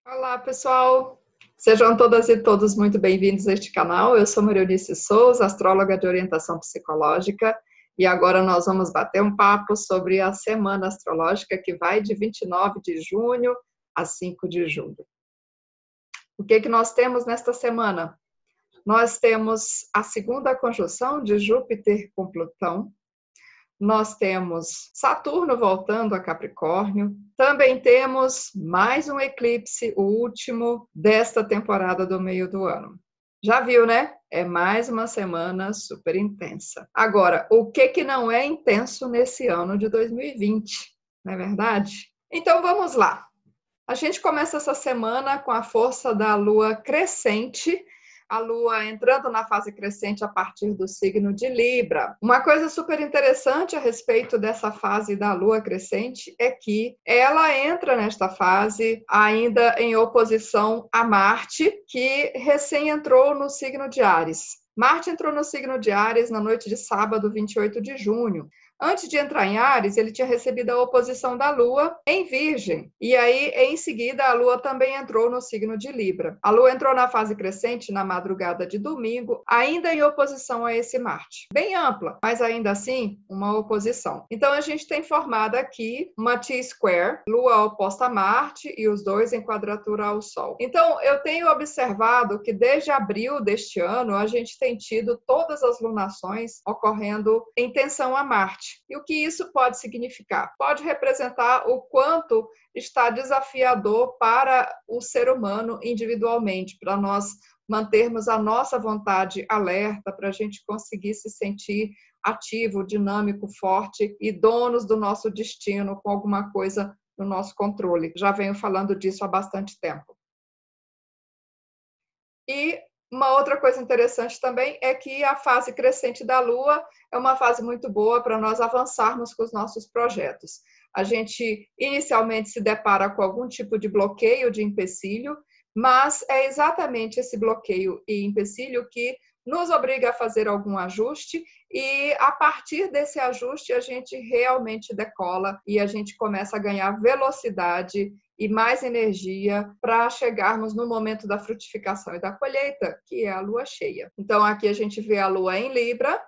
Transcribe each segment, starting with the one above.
Olá, pessoal! Sejam todas e todos muito bem-vindos a este canal. Eu sou Maria Eunice Souza, astróloga de orientação psicológica, e agora nós vamos bater um papo sobre a semana astrológica que vai de 29 de junho a 5 de julho. O que nós temos nesta semana? Nós temos a segunda conjunção de Júpiter com Plutão. Nós temos Saturno voltando a Capricórnio. Também temos mais um eclipse, o último desta temporada do meio do ano. Já viu, né? É mais uma semana super intensa. Agora, o que não é intenso nesse ano de 2020? Não é verdade? Então vamos lá. A gente começa essa semana com a força da Lua crescente, a Lua entrando na fase crescente a partir do signo de Libra. Uma coisa super interessante a respeito dessa fase da Lua crescente é que ela entra nesta fase ainda em oposição a Marte, que recém entrou no signo de Áries. Marte entrou no signo de Áries na noite de sábado, 28 de junho. Antes de entrar em Áries, ele tinha recebido a oposição da Lua em Virgem. E aí, em seguida, a Lua também entrou no signo de Libra. A Lua entrou na fase crescente na madrugada de domingo, ainda em oposição a esse Marte. Bem ampla, mas ainda assim, uma oposição. Então, a gente tem formado aqui uma T-square, Lua oposta a Marte e os dois em quadratura ao Sol. Então, eu tenho observado que desde abril deste ano, a gente tem tido todas as lunações ocorrendo em tensão a Marte. E o que isso pode significar? Pode representar o quanto está desafiador para o ser humano individualmente, para nós mantermos a nossa vontade alerta, para a gente conseguir se sentir ativo, dinâmico, forte e donos do nosso destino com alguma coisa no nosso controle. Já venho falando disso há bastante tempo. E uma outra coisa interessante também é que a fase crescente da Lua é uma fase muito boa para nós avançarmos com os nossos projetos. A gente inicialmente se depara com algum tipo de bloqueio, de empecilho, mas é exatamente esse bloqueio e empecilho que nos obriga a fazer algum ajuste e a partir desse ajuste a gente realmente decola e a gente começa a ganhar velocidade e mais energia para chegarmos no momento da frutificação e da colheita, que é a lua cheia. Então, aqui a gente vê a lua em Libra,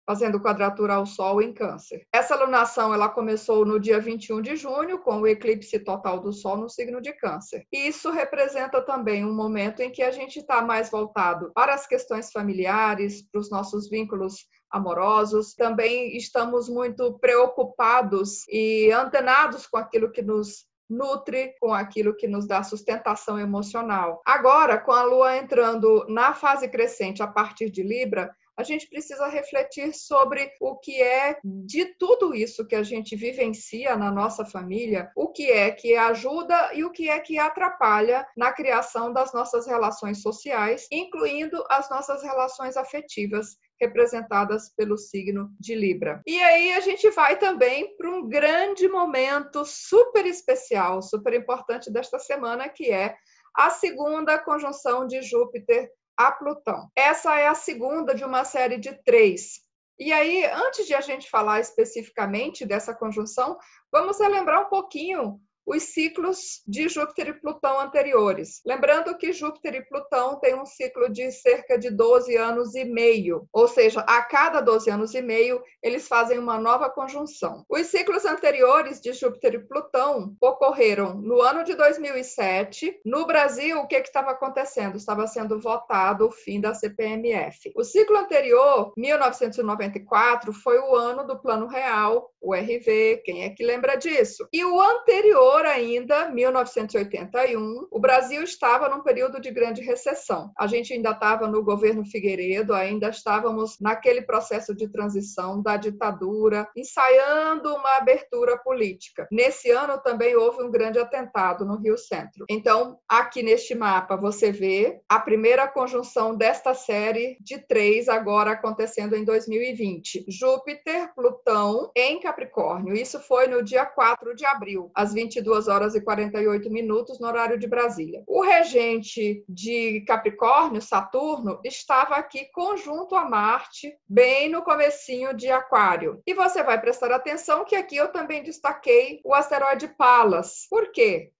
fazendo quadratura ao Sol em Câncer. Essa lunação ela começou no dia 21 de junho, com o eclipse total do Sol no signo de Câncer. E isso representa também um momento em que a gente está mais voltado para as questões familiares, para os nossos vínculos amorosos. Também estamos muito preocupados e antenados com aquilo que nos nutre, com aquilo que nos dá sustentação emocional. Agora, com a Lua entrando na fase crescente a partir de Libra, a gente precisa refletir sobre o que é de tudo isso que a gente vivencia na nossa família, o que é que ajuda e o que é que atrapalha na criação das nossas relações sociais, incluindo as nossas relações afetivas, representadas pelo signo de Libra. E aí a gente vai também para um grande momento super especial, super importante desta semana, que é a segunda conjunção de Júpiter a Plutão. Essa é a segunda de uma série de 3. E aí, antes de a gente falar especificamente dessa conjunção, vamos relembrar um pouquinho os ciclos de Júpiter e Plutão anteriores. Lembrando que Júpiter e Plutão têm um ciclo de cerca de 12 anos e meio, ou seja, a cada 12 anos e meio, eles fazem uma nova conjunção. Os ciclos anteriores de Júpiter e Plutão ocorreram no ano de 2007. No Brasil, o que estava acontecendo? Estava sendo votado o fim da CPMF. O ciclo anterior, 1994, foi o ano do Plano Real, o RV, quem é que lembra disso? E o anterior ainda, 1981, o Brasil estava num período de grande recessão. A gente ainda estava no governo Figueiredo, ainda estávamos naquele processo de transição da ditadura, ensaiando uma abertura política. Nesse ano também houve um grande atentado no Rio Centro. Então, aqui neste mapa você vê a primeira conjunção desta série de 3 agora acontecendo em 2020. Júpiter, Plutão em Capricórnio. Isso foi no dia 4 de abril, às 22 horas e 48 minutos, no horário de Brasília. O regente de Capricórnio, Saturno, estava aqui conjunto a Marte, bem no comecinho de Aquário. E você vai prestar atenção que aqui eu também destaquei o asteroide Pallas. Por quê?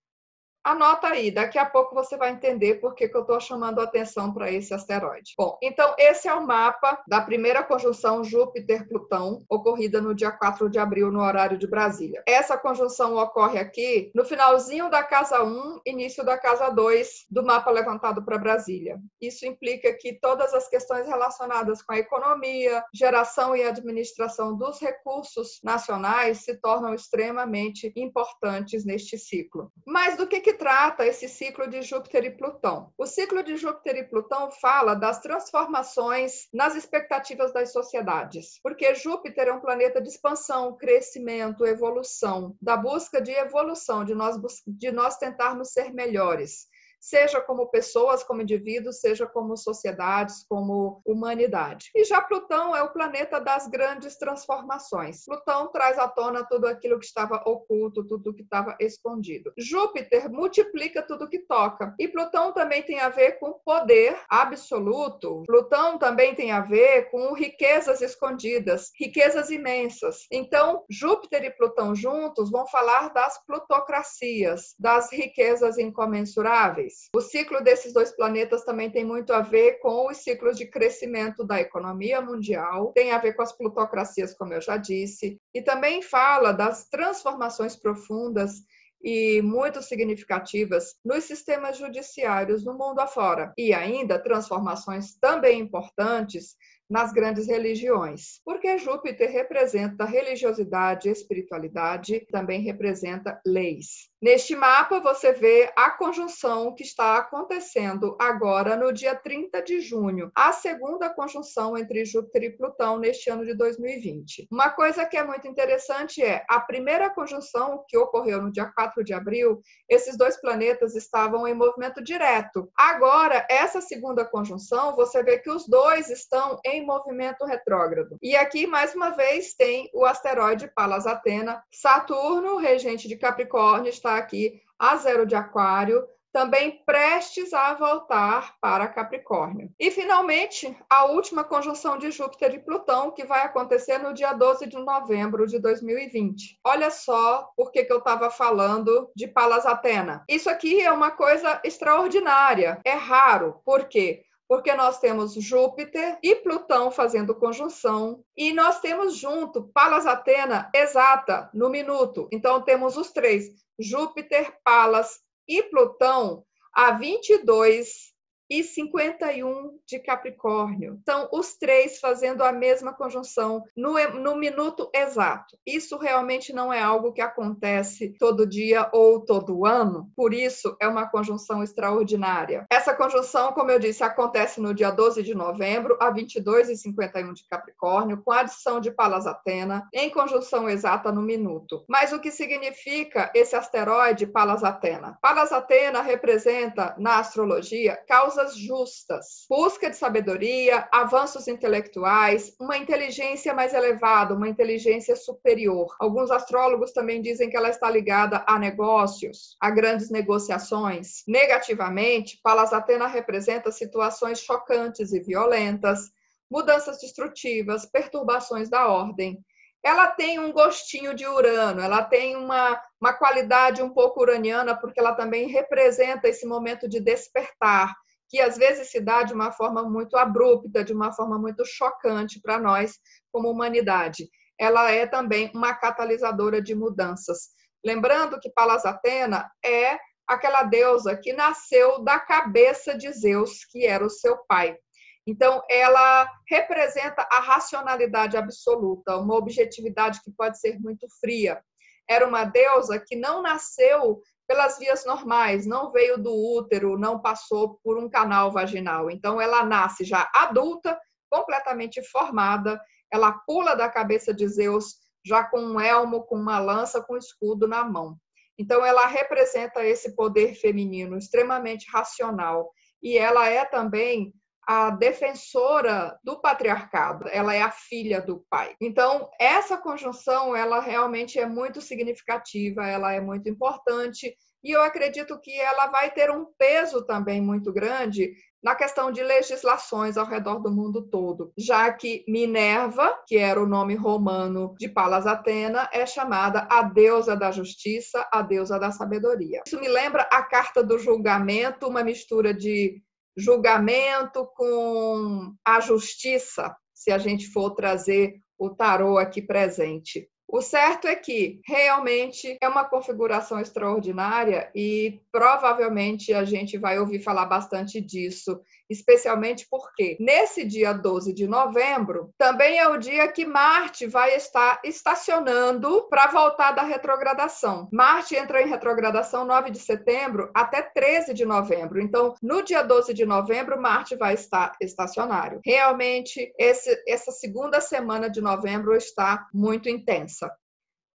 Anota aí, daqui a pouco você vai entender por que eu estou chamando a atenção para esse asteroide. Bom, então esse é o mapa da primeira conjunção Júpiter-Plutão, ocorrida no dia 4 de abril, no horário de Brasília. Essa conjunção ocorre aqui no finalzinho da casa 1, início da casa 2 do mapa levantado para Brasília. Isso implica que todas as questões relacionadas com a economia, geração e administração dos recursos nacionais se tornam extremamente importantes neste ciclo. Mas do que trata esse ciclo de Júpiter e Plutão? O ciclo de Júpiter e Plutão fala das transformações nas expectativas das sociedades, porque Júpiter é um planeta de expansão, crescimento, evolução, da busca de evolução, de nós tentarmos ser melhores, seja como pessoas, como indivíduos, seja como sociedades, como humanidade. E já Plutão é o planeta das grandes transformações. Plutão traz à tona tudo aquilo que estava oculto, tudo que estava escondido. Júpiter multiplica tudo que toca. E Plutão também tem a ver com poder absoluto. Plutão também tem a ver com riquezas escondidas, riquezas imensas. Então, Júpiter e Plutão juntos vão falar das plutocracias, das riquezas incomensuráveis. O ciclo desses dois planetas também tem muito a ver com os ciclos de crescimento da economia mundial, tem a ver com as plutocracias, como eu já disse, e também fala das transformações profundas e muito significativas nos sistemas judiciários no mundo afora. E ainda transformações também importantes nas grandes religiões, porque Júpiter representa religiosidade, espiritualidade, também representa leis. Neste mapa, você vê a conjunção que está acontecendo agora no dia 30 de junho, a segunda conjunção entre Júpiter e Plutão neste ano de 2020. Uma coisa que é muito interessante é a primeira conjunção que ocorreu no dia 4 de abril, esses dois planetas estavam em movimento direto. Agora, essa segunda conjunção, você vê que os dois estão em movimento retrógrado. E aqui, mais uma vez, tem o asteroide Palas Athena. Saturno, regente de Capricórnio, está aqui a 0 de Aquário, também prestes a voltar para Capricórnio. E, finalmente, a última conjunção de Júpiter e Plutão, que vai acontecer no dia 12 de novembro de 2020. Olha só por que eu estava falando de Palas Athena. Isso aqui é uma coisa extraordinária, é raro. Por quê? Porque nós temos Júpiter e Plutão fazendo conjunção, e nós temos junto Palas Athena exata, no minuto. Então, temos os três, Júpiter, Palas e Plutão, a 22:51 de Capricórnio. Então, os três fazendo a mesma conjunção no minuto exato. Isso realmente não é algo que acontece todo dia ou todo ano, por isso é uma conjunção extraordinária. Essa conjunção, como eu disse, acontece no dia 12 de novembro, a 22:51 de Capricórnio, com a adição de Palas Athena, em conjunção exata no minuto. Mas o que significa esse asteroide Palas Athena? Palas Athena representa, na astrologia, causas justas, busca de sabedoria, avanços intelectuais, uma inteligência mais elevada, uma inteligência superior. Alguns astrólogos também dizem que ela está ligada a negócios, a grandes negociações. Negativamente, Palas Athena representa situações chocantes e violentas, mudanças destrutivas, perturbações da ordem. Ela tem um gostinho de Urano, ela tem uma qualidade um pouco uraniana, porque ela também representa esse momento de despertar, que às vezes se dá de uma forma muito abrupta, de uma forma muito chocante para nós como humanidade. Ela é também uma catalisadora de mudanças. Lembrando que Palas Athena é aquela deusa que nasceu da cabeça de Zeus, que era o seu pai. Então, ela representa a racionalidade absoluta, uma objetividade que pode ser muito fria. Era uma deusa que não nasceu pelas vias normais, não veio do útero, não passou por um canal vaginal. Então, ela nasce já adulta, completamente formada, ela pula da cabeça de Zeus já com um elmo, com uma lança, com um escudo na mão. Então, ela representa esse poder feminino extremamente racional. E ela é também a defensora do patriarcado, ela é a filha do pai. Então, essa conjunção, ela realmente é muito significativa, ela é muito importante e eu acredito que ela vai ter um peso também muito grande na questão de legislações ao redor do mundo todo, já que Minerva, que era o nome romano de Palas Atena, é chamada a deusa da justiça, a deusa da sabedoria. Isso me lembra a carta do julgamento, uma mistura de julgamento com a justiça, se a gente for trazer o tarô aqui presente. O certo é que realmente é uma configuração extraordinária e provavelmente a gente vai ouvir falar bastante disso, especialmente porque nesse dia 12 de novembro também é o dia que Marte vai estar estacionando para voltar da retrogradação. Marte entra em retrogradação 9 de setembro até 13 de novembro. Então, no dia 12 de novembro, Marte vai estar estacionário. Realmente, essa segunda semana de novembro está muito intensa.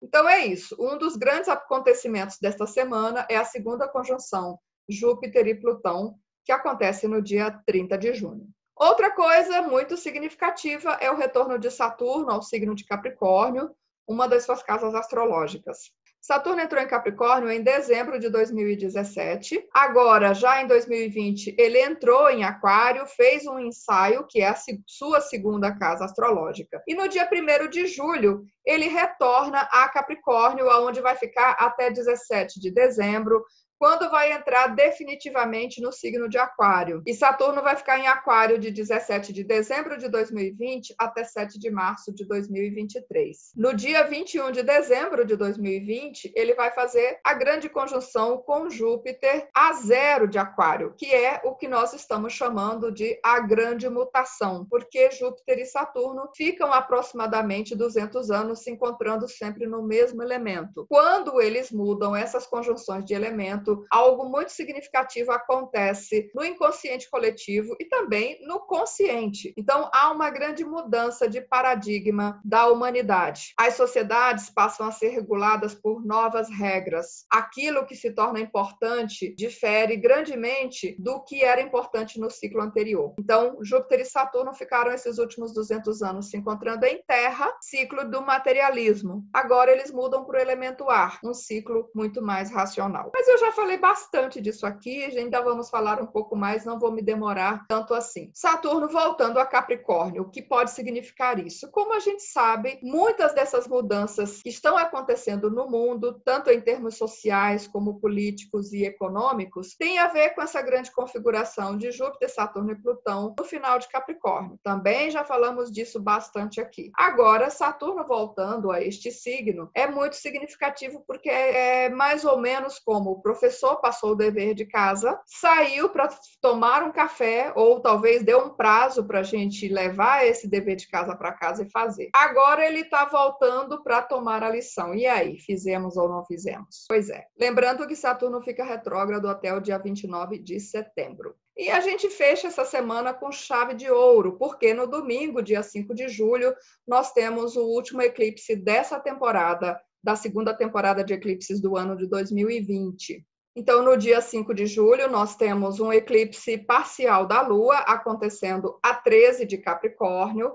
Então é isso. Um dos grandes acontecimentos desta semana é a segunda conjunção Júpiter e Plutão, que acontece no dia 30 de junho. Outra coisa muito significativa é o retorno de Saturno ao signo de Capricórnio, uma das suas casas astrológicas. Saturno entrou em Capricórnio em dezembro de 2017. Agora, já em 2020, ele entrou em Aquário, fez um ensaio, que é a sua segunda casa astrológica. E no dia 1º de julho, ele retorna a Capricórnio, onde vai ficar até 17 de dezembro, quando vai entrar definitivamente no signo de Aquário. E Saturno vai ficar em Aquário de 17 de dezembro de 2020 até 7 de março de 2023. No dia 21 de dezembro de 2020, ele vai fazer a grande conjunção com Júpiter a 0 de Aquário, que é o que nós estamos chamando de a grande mutação, porque Júpiter e Saturno ficam aproximadamente 200 anos se encontrando sempre no mesmo elemento. Quando eles mudam essas conjunções de elemento, algo muito significativo acontece no inconsciente coletivo e também no consciente. Então, há uma grande mudança de paradigma da humanidade. As sociedades passam a ser reguladas por novas regras. Aquilo que se torna importante difere grandemente do que era importante no ciclo anterior. Então, Júpiter e Saturno ficaram esses últimos 200 anos se encontrando em Terra, ciclo do materialismo. Agora eles mudam para o elemento ar, um ciclo muito mais racional. Mas eu já falei bastante disso aqui, ainda vamos falar um pouco mais, não vou me demorar tanto assim. Saturno voltando a Capricórnio, o que pode significar isso? Como a gente sabe, muitas dessas mudanças que estão acontecendo no mundo, tanto em termos sociais como políticos e econômicos, tem a ver com essa grande configuração de Júpiter, Saturno e Plutão no final de Capricórnio. Também já falamos disso bastante aqui. Agora, Saturno voltando a este signo é muito significativo porque é mais ou menos como o professor passou o dever de casa, saiu para tomar um café ou talvez deu um prazo para a gente levar esse dever de casa para casa e fazer. Agora ele está voltando para tomar a lição. E aí, fizemos ou não fizemos? Pois é. Lembrando que Saturno fica retrógrado até o dia 29 de setembro. E a gente fecha essa semana com chave de ouro, porque no domingo, dia 5 de julho, nós temos o último eclipse dessa temporada, da segunda temporada de eclipses do ano de 2020. Então, no dia 5 de julho, nós temos um eclipse parcial da Lua acontecendo a 13 de Capricórnio.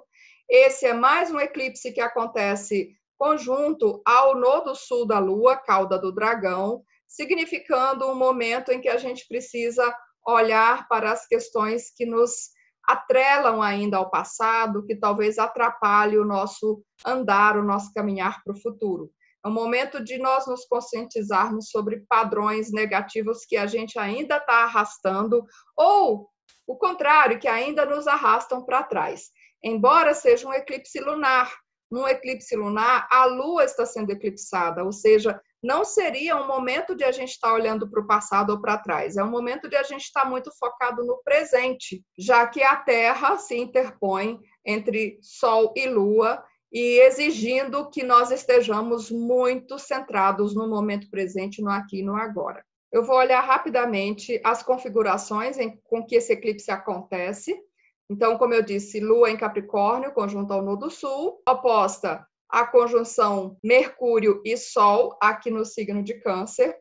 Esse é mais um eclipse que acontece conjunto ao nodo sul da Lua, cauda do dragão, significando um momento em que a gente precisa olhar para as questões que nos atrelam ainda ao passado, que talvez atrapalhe o nosso andar, o nosso caminhar para o futuro. É um momento de nós nos conscientizarmos sobre padrões negativos que a gente ainda está arrastando, ou o contrário, que ainda nos arrastam para trás. Embora seja um eclipse lunar, num eclipse lunar, a Lua está sendo eclipsada, ou seja, não seria um momento de a gente estar olhando para o passado ou para trás, é um momento de a gente estar muito focado no presente, já que a Terra se interpõe entre Sol e Lua, e exigindo que nós estejamos muito centrados no momento presente, no aqui e no agora. Eu vou olhar rapidamente as configurações com que esse eclipse acontece. Então, como eu disse, Lua em Capricórnio, conjunto ao nodo sul, oposta à conjunção Mercúrio e Sol, aqui no signo de Câncer.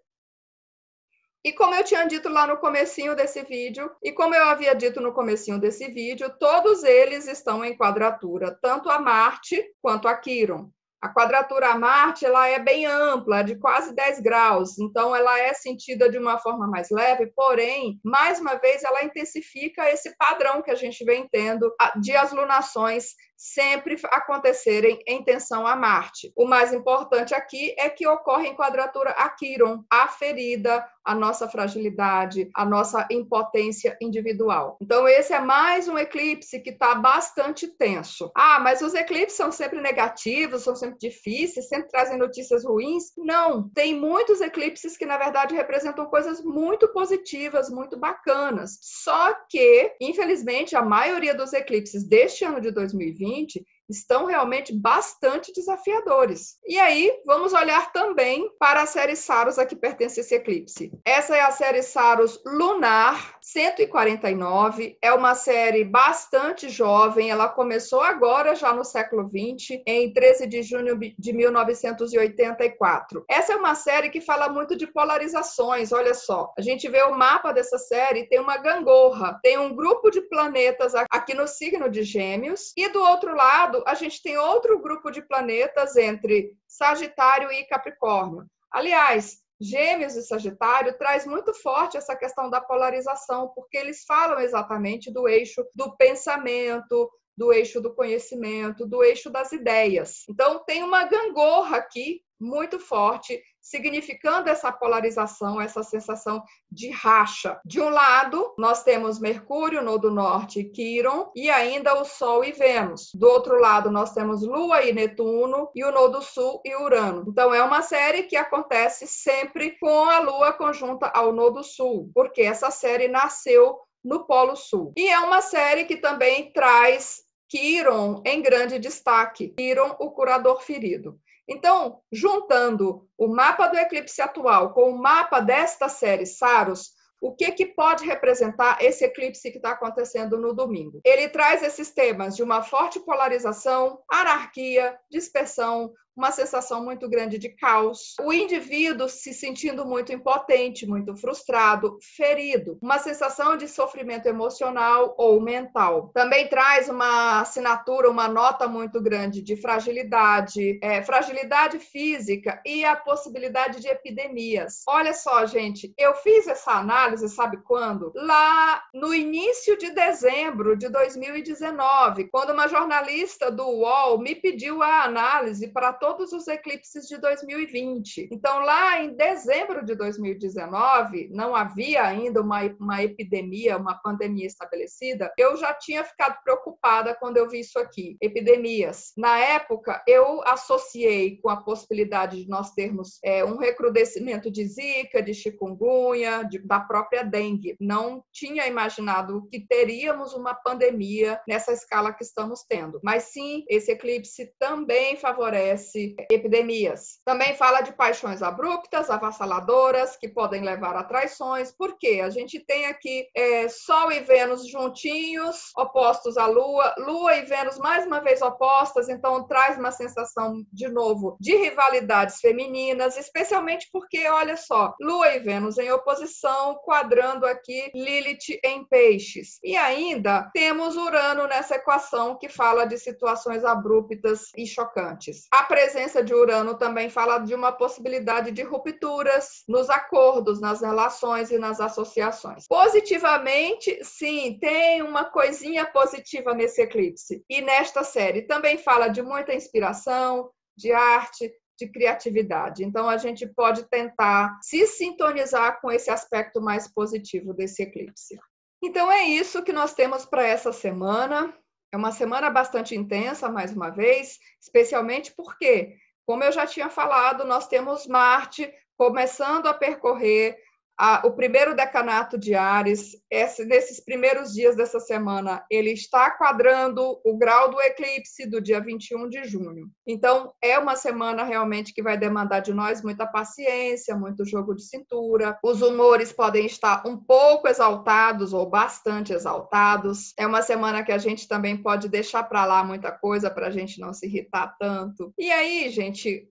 E como eu tinha dito lá no comecinho desse vídeo, e como eu havia dito no comecinho desse vídeo, todos eles estão em quadratura, tanto a Marte quanto a Quirón. A quadratura a Marte, ela é bem ampla, de quase 10 graus, então ela é sentida de uma forma mais leve, porém, mais uma vez, ela intensifica esse padrão que a gente vem tendo de as lunações sempre acontecerem em tensão a Marte. O mais importante aqui é que ocorre em quadratura a Quíron, a ferida, a nossa fragilidade, a nossa impotência individual. Então, esse é mais um eclipse que está bastante tenso. Ah, mas os eclipses são sempre negativos, são sempre difíceis, sempre trazem notícias ruins? Não, tem muitos eclipses que, na verdade, representam coisas muito positivas, muito bacanas. Só que, infelizmente, a maioria dos eclipses deste ano de 2020 estão realmente bastante desafiadores. E aí, vamos olhar também para a série Saros a que pertence esse eclipse. Essa é a série Saros Lunar 149, é uma série bastante jovem, ela começou agora, já no século XX, em 13 de junho de 1984. Essa é uma série que fala muito de polarizações, olha só. A gente vê o mapa dessa série, tem uma gangorra, tem um grupo de planetas aqui no signo de Gêmeos, e do outro lado, a gente tem outro grupo de planetas entre Sagitário e Capricórnio. Aliás, Gêmeos e Sagitário traz muito forte essa questão da polarização, porque eles falam exatamente do eixo do pensamento, do eixo do conhecimento, do eixo das ideias. Então, tem uma gangorra aqui muito forte, significando essa polarização, essa sensação de racha. De um lado, nós temos Mercúrio, nodo norte e Quíron, e ainda o Sol e Vênus. Do outro lado, nós temos Lua e Netuno, e o nodo sul e Urano. Então, é uma série que acontece sempre com a Lua conjunta ao nodo sul, porque essa série nasceu no Polo Sul. E é uma série que também traz Quíron em grande destaque, Quíron, o curador ferido. Então, juntando o mapa do eclipse atual com o mapa desta série Saros, o que pode representar esse eclipse que está acontecendo no domingo? Ele traz esses temas de uma forte polarização, anarquia, dispersão, uma sensação muito grande de caos, o indivíduo se sentindo muito impotente, muito frustrado, ferido, uma sensação de sofrimento emocional ou mental. Também traz uma assinatura, uma nota muito grande de fragilidade, fragilidade física e a possibilidade de epidemias. Olha só, gente, eu fiz essa análise, sabe quando? Lá no início de dezembro de 2019, quando uma jornalista do UOL me pediu a análise para todos os eclipses de 2020. Então, lá em dezembro de 2019, não havia ainda uma epidemia, uma pandemia estabelecida. Eu já tinha ficado preocupada quando eu vi isso aqui, epidemias. Na época, eu associei com a possibilidade de nós termos um recrudescimento de Zika, de chikungunya, da própria dengue. Não tinha imaginado que teríamos uma pandemia nessa escala que estamos tendo. Mas sim, esse eclipse também favorece epidemias. Também fala de paixões abruptas, avassaladoras, que podem levar a traições. Por quê? A gente tem aqui Sol e Vênus juntinhos, opostos à Lua, Lua e Vênus mais uma vez opostas, então traz uma sensação, de novo, de rivalidades femininas, especialmente porque, olha só, Lua e Vênus em oposição, quadrando aqui Lilith em peixes. E ainda temos Urano nessa equação que fala de situações abruptas e chocantes. A presença de Urano também fala de uma possibilidade de rupturas nos acordos, nas relações e nas associações. Positivamente, sim, tem uma coisinha positiva nesse eclipse. E nesta série também fala de muita inspiração, de arte, de criatividade. Então, a gente pode tentar se sintonizar com esse aspecto mais positivo desse eclipse. Então, é isso que nós temos para essa semana. É uma semana bastante intensa, mais uma vez, especialmente porque, como eu já tinha falado, nós temos Marte começando a percorrer o primeiro decanato de Áries. Nesses primeiros dias dessa semana, ele está quadrando o grau do eclipse do dia 21 de junho. Então, é uma semana realmente que vai demandar de nós muita paciência, muito jogo de cintura. Os humores podem estar um pouco exaltados ou bastante exaltados. É uma semana que a gente também pode deixar para lá muita coisa para a gente não se irritar tanto. E aí, gente,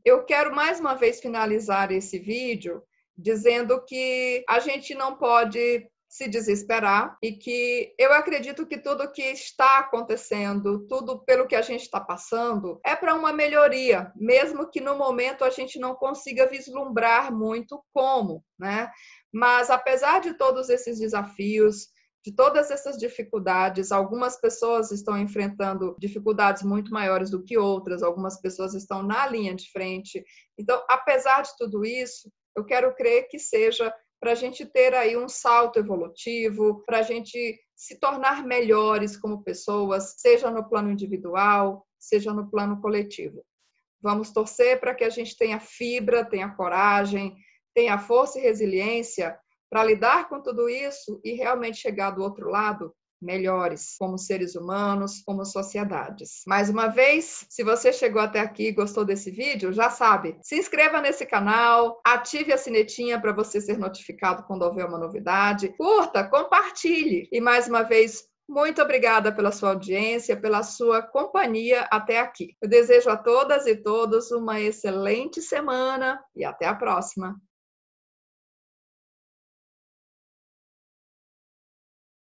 eu quero mais uma vez finalizar esse vídeo dizendo que a gente não pode se desesperar e que eu acredito que tudo que está acontecendo, tudo pelo que a gente está passando, é para uma melhoria, mesmo que no momento a gente não consiga vislumbrar muito como, né? Mas apesar de todos esses desafios, de todas essas dificuldades, algumas pessoas estão enfrentando dificuldades muito maiores do que outras, algumas pessoas estão na linha de frente. Então, apesar de tudo isso, eu quero crer que seja para a gente ter aí um salto evolutivo, para a gente se tornar melhores como pessoas, seja no plano individual, seja no plano coletivo. Vamos torcer para que a gente tenha fibra, tenha coragem, tenha força e resiliência para lidar com tudo isso e realmente chegar do outro lado melhores, como seres humanos, como sociedades. Mais uma vez, se você chegou até aqui e gostou desse vídeo, já sabe, se inscreva nesse canal, ative a sinetinha para você ser notificado quando houver uma novidade, curta, compartilhe. E mais uma vez, muito obrigada pela sua audiência, pela sua companhia até aqui. Eu desejo a todas e todos uma excelente semana e até a próxima.